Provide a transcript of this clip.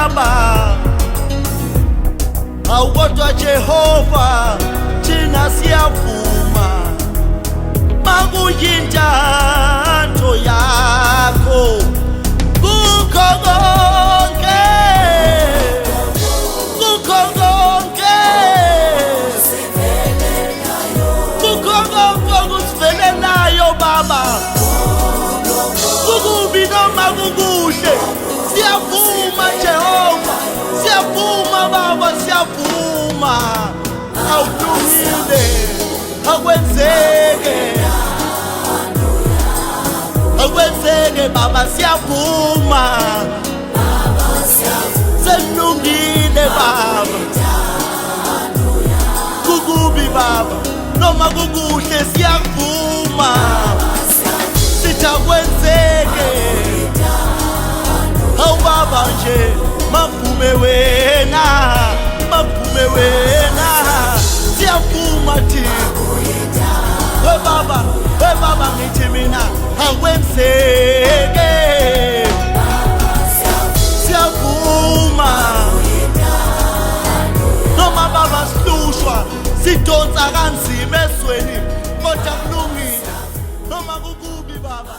baba, awukodwa Jehova thina siyavuma makuyintando yakho kukho konke, kukho konke, kukho konke okusivelelayo baba, kukubi noma kukuhle siyavuma Jehova, siyavuma baba, siyavuma awulungile akwenzeke, akwenzeke baba, siyavuma selungile baba, kukubi baba noma kukuhle siyavuma sithi akwenzeke, awu baba nje mavume wena, mavume wena siyavuma thina we baba ngithi mina akwenzeke siyavuma noma baba sihlushwa sidonsa kanzima esweni kodwa kulungile noma kukubi baba.